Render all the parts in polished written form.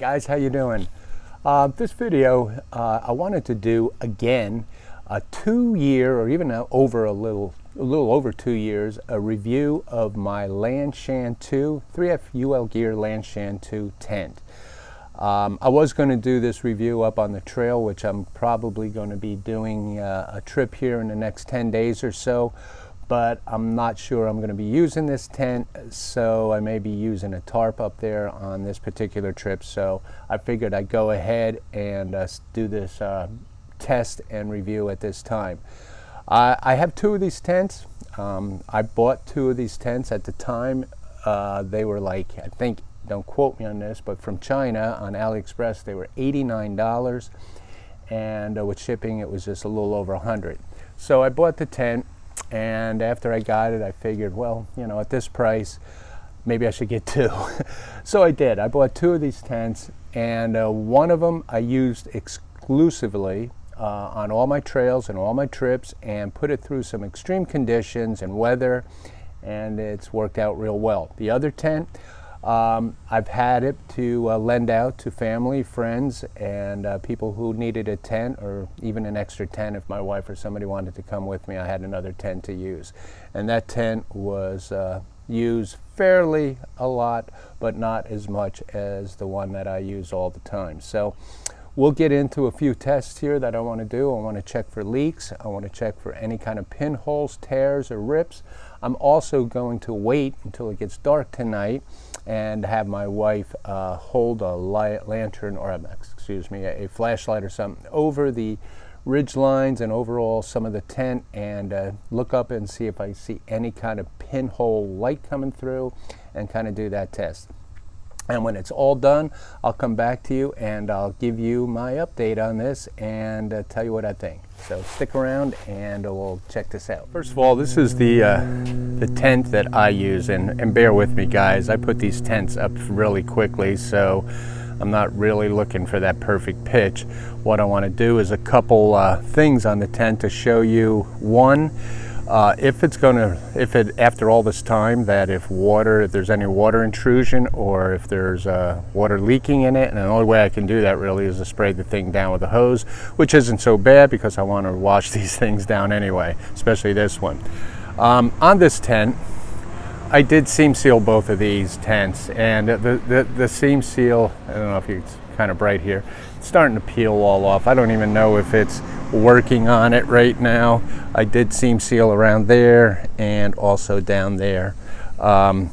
guys, how you doing? This video I wanted to do again a 2-year, or even over a little over 2 years, a review of my Lanshan 2 3F UL Gear Lanshan 2 tent. I was going to do this review up on the trail, which I'm probably going to be doing a trip here in the next 10 days or so, but I'm not sure I'm going to be using this tent, so I may be using a tarp up there on this particular trip. So I figured I'd go ahead and do this test and review at this time. I have 2 of these tents. I bought 2 of these tents at the time. They were like, I think, don't quote me on this, but from China on ALLIEXPRESS they were $89, and with shipping it was just a little over $100. So I bought the tent, and after I got it I figured, well, you know, at this price maybe I should get 2. So I did. I bought 2 of these tents, and one of them I used exclusively on all my trails and all my trips, and put it through some extreme conditions and weather, and it's worked out real well. The other tent, I've had it to lend out to family, friends, and people who needed a tent, or even an extra tent if my wife or somebody wanted to come with me. I had another tent to use, and that tent was used fairly a lot, but not as much as the one that I use all the time. So we'll get into a few tests here that I want to do. I want to check for leaks. I want to check for any kind of pinholes, tears, or rips. I'm also going to wait until it gets dark tonight and have my wife hold a lantern, or excuse me, a flashlight or something over the ridge lines and overall some of the tent, and look up and see if I see any kind of pinhole light coming through, and kind of do that test. And when it's all done, I'll come back to you and I'll give you my update on this and tell you what I think. So stick around and we'll check this out. First of all, this is the tent that I use, and bear with me guys, I put these tents up really quickly, so I'm not really looking for that perfect pitch. What I want to do is a couple things on the tent to show you. One, if after all this time, that if there's any water intrusion, or if there's water leaking in it, and the only way I can do that really is to spray the thing down with a hose, which isn't so bad because I want to wash these things down anyway, especially this one. On this tent, I did seam seal both of these tents, and the seam seal, I don't know if it's kind of bright here, it's starting to peel all off. I don't even know if it's working on it right now. I did seam seal around there and also down there. As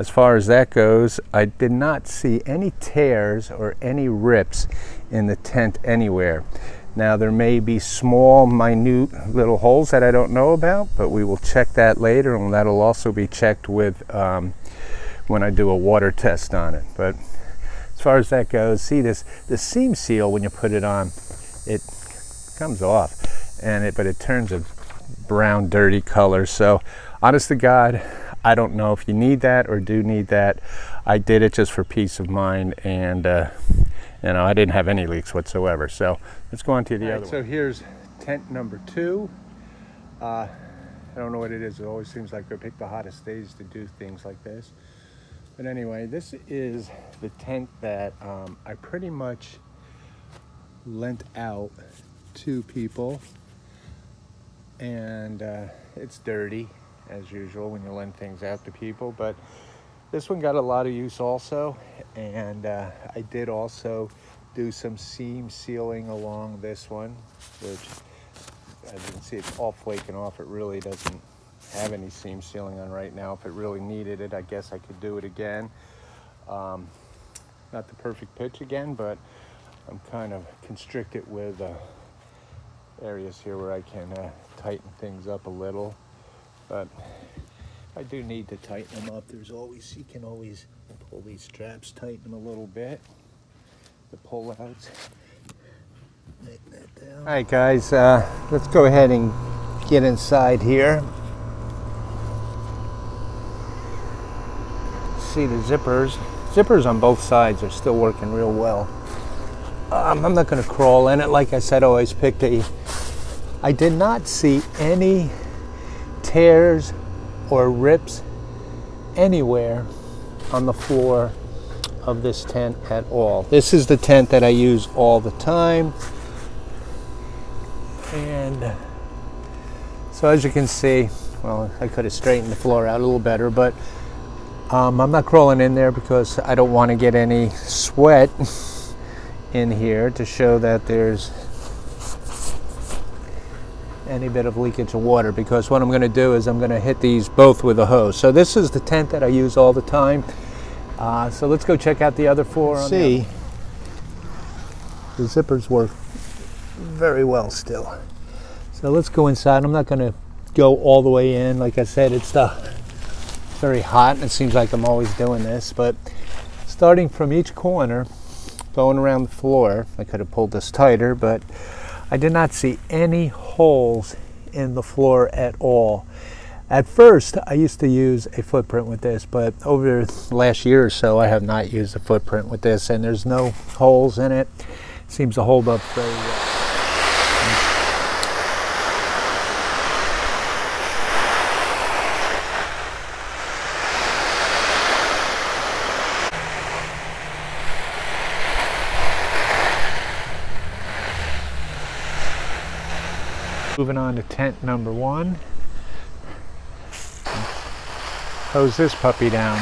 far as that goes, I did not see any tears or any rips in the tent anywhere. Now there may be small, minute little holes that I don't know about, but we will check that later, and that'll also be checked with when I do a water test on it. But as far as that goes, see the seam seal, when you put it on, it comes off, but it turns a brown, dirty color. So honest to God, I don't know if you need that or do need that. I did it just for peace of mind, and you know, I didn't have any leaks whatsoever. So let's go on to the other one. So here's tent number 2. I don't know what it is. It always seems like I pick the hottest days to do things like this. But anyway, this is the tent that I pretty much lent out to people, and it's dirty as usual when you lend things out to people, but this one got a lot of use also, and I did also do some seam sealing along this one, which, as you can see, it's all flaking off. It really doesn't have any seam sealing on right now. If it really needed it, I guess I could do it again. Not the perfect pitch again, but I'm kind of constricted with areas here where I can tighten things up a little. But I do need to tighten them up. You can always pull these straps, tighten them a little bit. The pull-outs. Tighten that down. All right, guys, let's go ahead and get inside here. See the zippers. Zippers on both sides are still working real well. I'm not going to crawl in it. Like I said, I always picked I did not see any tears or rips anywhere on the floor of this tent at all. This is the tent that I use all the time. And so as you can see, well, I could have straightened the floor out a little better, but I'm not crawling in there because I don't want to get any sweat in here to show that there's any bit of leakage of water, because what I'm going to do is I'm going to hit these both with a hose. So this is the tent that I use all the time. So let's go check out the other floor. See, the zippers work very well still. So let's go inside. I'm not going to go all the way in. Like I said, it's very hot, and it seems like I'm always doing this. But starting from each corner, going around the floor, I could have pulled this tighter, but I did not see any holes in the floor at all. At first, I used to use a footprint with this, but over the last year or so, I have not used a footprint with this, and there's no holes in it. It seems to hold up very well. Moving on to tent number 1. Hose this puppy down.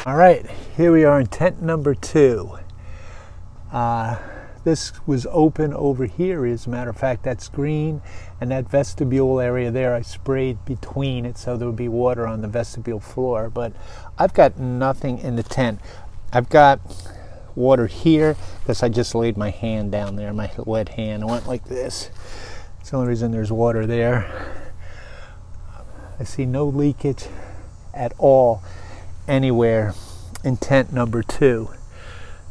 All right, here we are in tent number 2. This was open over here. As a matter of fact, that's green, and that vestibule area there, I sprayed between it so there would be water on the vestibule floor, but I've got nothing in the tent. I've got water here because I just laid my hand down there, my wet hand. I went like this. It's the only reason there's water there. I see no leakage at all anywhere in tent number 2.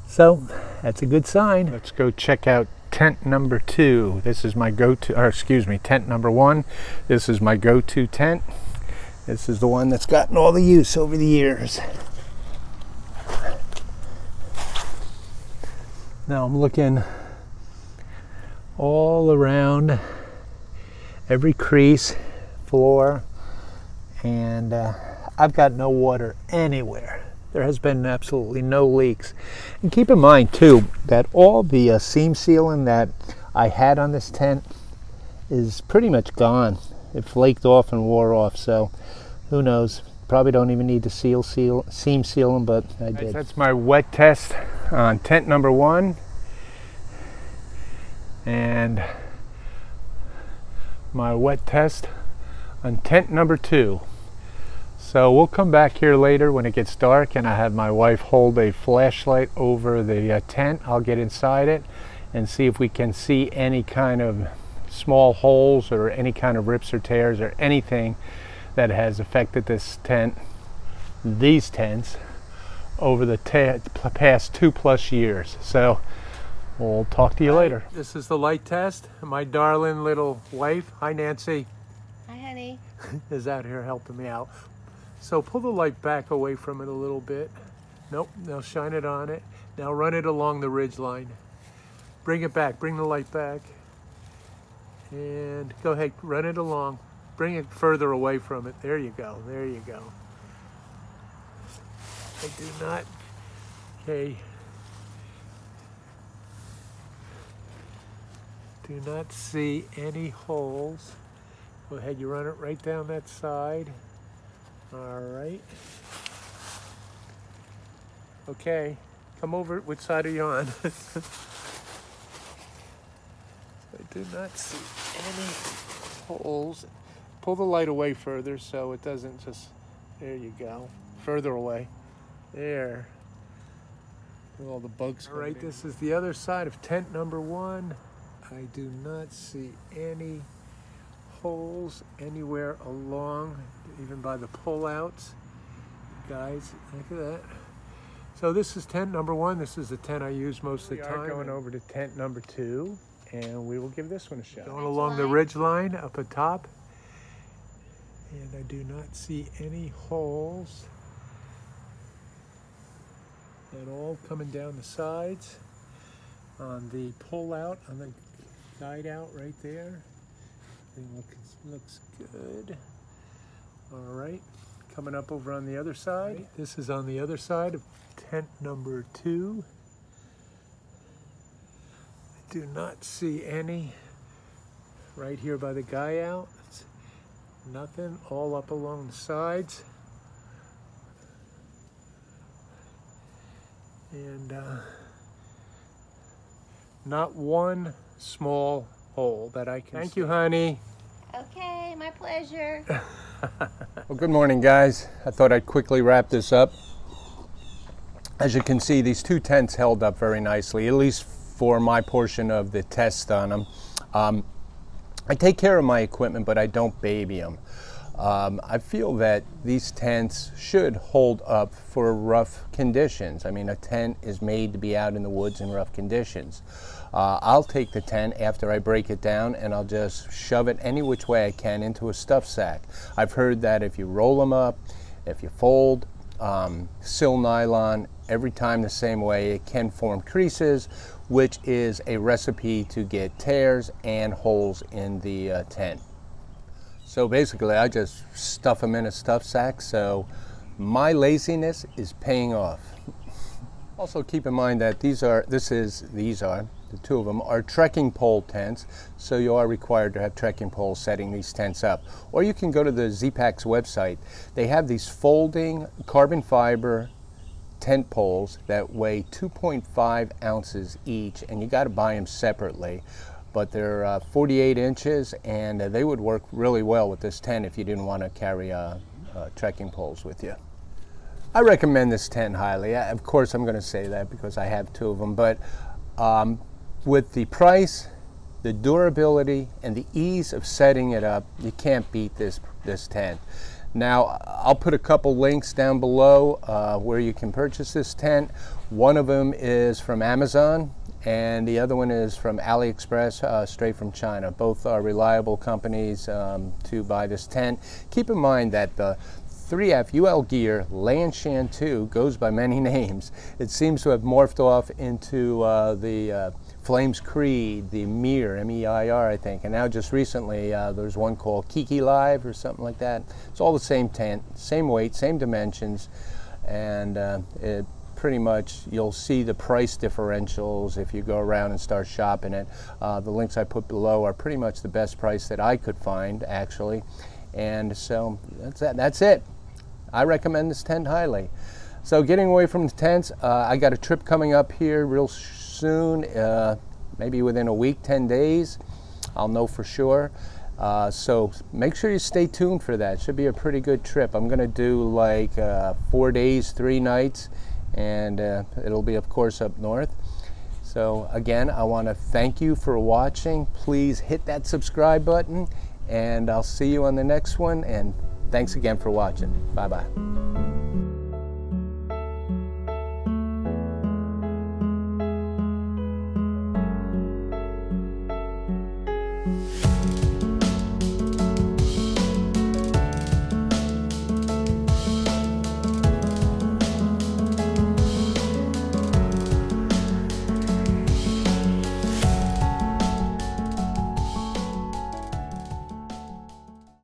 So that's a good sign. Let's go check out tent number 2. This is my go-to, or excuse me, tent number 1. This is my go-to tent. This is the one that's gotten all the use over the years. Now I'm looking all around every crease, floor, and I've got no water anywhere. There has been absolutely no leaks. And keep in mind too that all the seam sealing that I had on this tent is pretty much gone. It flaked off and wore off, so who knows. Probably don't even need to seam seal them, but I did. That's my wet test on tent number 1 and my wet test on tent number 2. So we'll come back here later when it gets dark and I have my wife hold a flashlight over the tent. I'll get inside it and see if we can see any kind of small holes or any kind of rips or tears or anything that has affected this tent, these tents, over the past 2+ years. So we'll talk to you later. This is the light test. My darling little wife, hi Nancy. Hi honey. Is out here helping me out. So pull the light back away from it a little bit. Nope, now shine it on it. Now run it along the ridge line. Bring it back, bring the light back. And go ahead, run it along. Bring it further away from it. There you go, there you go. I do not, okay. Do not see any holes. Go ahead, you run it right down that side. All right. Okay, come over. Which side are you on? I do not see any holes. Pull the light away further so it doesn't just, there you go. Further away. There. All the bugs. All right, this is the other side of tent number 1. I do not see any holes anywhere along, even by the pullouts. Guys, look at that. So this is tent number 1. This is the tent I use most of the time. We are going over to tent number 2, and we will give this one a shot. Going along the ridge line up at top, and I do not see any holes at all coming down the sides. On the pullout, on the guide out right there. Everything looks good. All right, coming up over on the other side. This is on the other side of tent number 2. I do not see any right here by the guy out. It's nothing, all up along the sides. And not one small hole that I can see. Thank you, honey. Okay, my pleasure. Well, good morning, guys. I thought I'd quickly wrap this up. As you can see, these 2 tents held up very nicely, at least for my portion of the test on them. I take care of my equipment, but I don't baby them. I feel that these tents should hold up for rough conditions. I mean, a tent is made to be out in the woods in rough conditions. I'll take the tent after I break it down and I'll just shove it any which way I can into a stuff sack. I've heard that if you roll them up, if you fold, sill nylon every time the same way, it can form creases, which is a recipe to get tears and holes in the tent. So basically, I just stuff them in a stuff sack, so my laziness is paying off. Also keep in mind that these are, the 2 of them are trekking pole tents, so you are required to have trekking poles setting these tents up. Or you can go to the Z-Packs website. They have these folding carbon fiber tent poles that weigh 2.5 ounces each, and you got to buy them separately. But they're 48 inches, and they would work really well with this tent if you didn't want to carry trekking poles with you. I recommend this tent highly. Of course, I'm going to say that because I have 2 of them, but with the price, the durability, and the ease of setting it up, you can't beat this tent. Now, I'll put a couple links down below where you can purchase this tent. One of them is from Amazon, and the other one is from ALLIEXPRESS, straight from China. Both are reliable companies to buy this tent. Keep in mind that the 3F UL Gear Lanshan 2 goes by many names. It seems to have morphed off into the Flames Creed, the Mir, M-E-I-R, I think, and now just recently there's one called Kiki Live or something like that. It's all the same tent, same weight, same dimensions, and it pretty much, you'll see the price differentials if you go around and start shopping it. The links I put below are pretty much the best price that I could find, actually, and so that's it. I recommend this tent highly. So getting away from the tents, I got a trip coming up here real soon, maybe within a week, 10 days. I'll know for sure. So make sure you stay tuned for that. Should be a pretty good trip. I'm going to do like 4 days, 3 nights, and it'll be, of course, up north. So again, I want to thank you for watching. Please hit that subscribe button, and I'll see you on the next one. And thanks again for watching. Bye-bye.